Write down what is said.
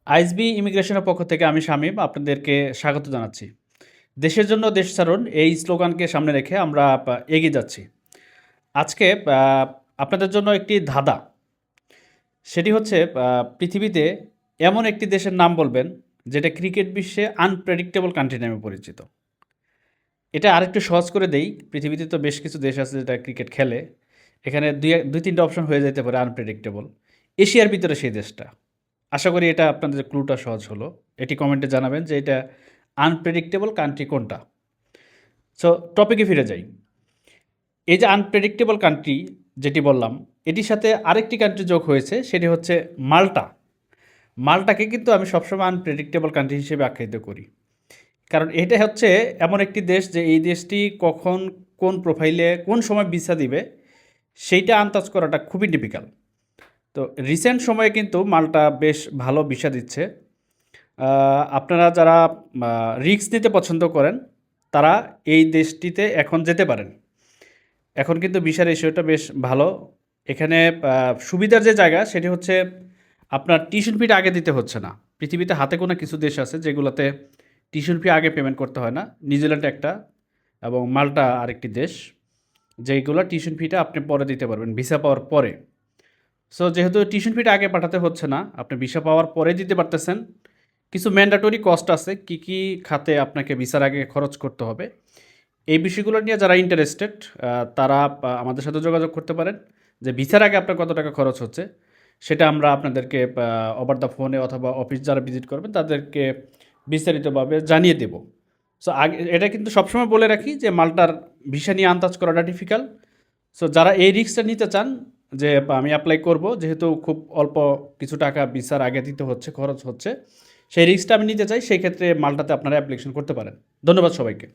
ISSB ইমিগ্রেশনের পক্ষ থেকে আমি শামীম আপনাদেরকে স্বাগত জানাচ্ছি। দেশের জন্য দেশ ছাড়ুন এই স্লোগানকে সামনে রেখে আমরা এগিয়ে যাচ্ছি। আজকে আপনাদের জন্য একটি ধাঁধা। সেটি হচ্ছে পৃথিবীতে এমন একটি দেশের নাম বলবেন যেটা ক্রিকেট বিশ্বে আনপ্রেডিক্টেবল কান্ট্রি নামে পরিচিত। এটা আরেকটু সহজ করে দেই, পৃথিবীতে তো বেশ কিছু দেশ আছে যেটা ক্রিকেট খেলে। এখানে দুই তিনটা অপশন হয়ে যেতে পারে আনপ্রেডিক্টেবল। এশিয়ার ভিতরে সেই দেশটা। আশা করি এটা আপনাদের ক্লুটা সহজ হলো। এটি কমেন্টে জানাবেন যে এটা আনপ্রেডিক্টেবল কান্ট্রি কোনটা। সো টপিকে ফিরে যাই। এই যে আনপ্রেডিক্টেবল কান্ট্রি যেটি বললাম, এটির সাথে আরেকটি কান্ট্রি যোগ হয়েছে, সেটি হচ্ছে মাল্টা। মাল্টাকে কিন্তু আমি সবসময় আনপ্রেডিক্টেবল কান্ট্রি হিসেবে আখ্যায়িত করি। কারণ এটা হচ্ছে এমন একটি দেশ যে এই দেশটি কখন কোন প্রোফাইলে কোন সময় ভিসা দিবে সেইটা আন্দাজ করাটা খুবই ডিফিকাল্ট। তো রিসেন্ট সময়ে কিন্তু মাল্টা বেশ ভালো ভিসা দিচ্ছে। আপনারা যারা রিস্ক নিতে পছন্দ করেন তারা এই দেশটিতে এখন যেতে পারেন। এখন কিন্তু ভিসার রেশিওটা বেশ ভালো। এখানে সুবিধার যে জায়গা সেটি হচ্ছে আপনার টিউশন ফিটা আগে দিতে হচ্ছে না। পৃথিবীতে হাতে গোনা কিছু দেশ আছে যেগুলোতে টিউশন ফি আগে পেমেন্ট করতে হয় না। নিউজিল্যান্ড একটা এবং মাল্টা আরেকটি দেশ, যেইগুলো টিউশন ফিটা আপনি পরে দিতে পারবেন ভিসা পাওয়ার পরে। সো যেহেতু টিউশন ফিটা আগে পাঠাতে হচ্ছে না, আপনি ভিসা পাওয়ার পরে দিতে পারতেছেন। কিছু ম্যান্ডেটরি কস্ট আছে, কী কী খাতে আপনাকে ভিসার আগে খরচ করতে হবে। এই বিষয়গুলো নিয়ে যারা ইন্টারেস্টেড তারা আমাদের সাথে যোগাযোগ করতে পারেন যে ভিসার আগে আপনার কত টাকা খরচ হচ্ছে। সেটা আমরা আপনাদেরকে ওভার দ্য ফোনে অথবা অফিস যারা ভিজিট করবেন তাদেরকে বিস্তারিতভাবে জানিয়ে দেব। সো আগে এটা কিন্তু সবসময় বলে রাখি যে মাল্টার ভিসা নিয়ে আন্দাজ করাটা ডিফিকাল্ট। সো যারা এই রিস্কটা নিতে চান যে আমি অ্যাপ্লাই করব, যেহেতু খুব অল্প কিছু টাকা ভিসার আগে দিতে হচ্ছে, খরচ হচ্ছে, সেই রিস্কটা আমি নিতে চাই, সেই ক্ষেত্রে মাল্টাতে আপনারা অ্যাপ্লিকেশন করতে পারেন। ধন্যবাদ সবাইকে।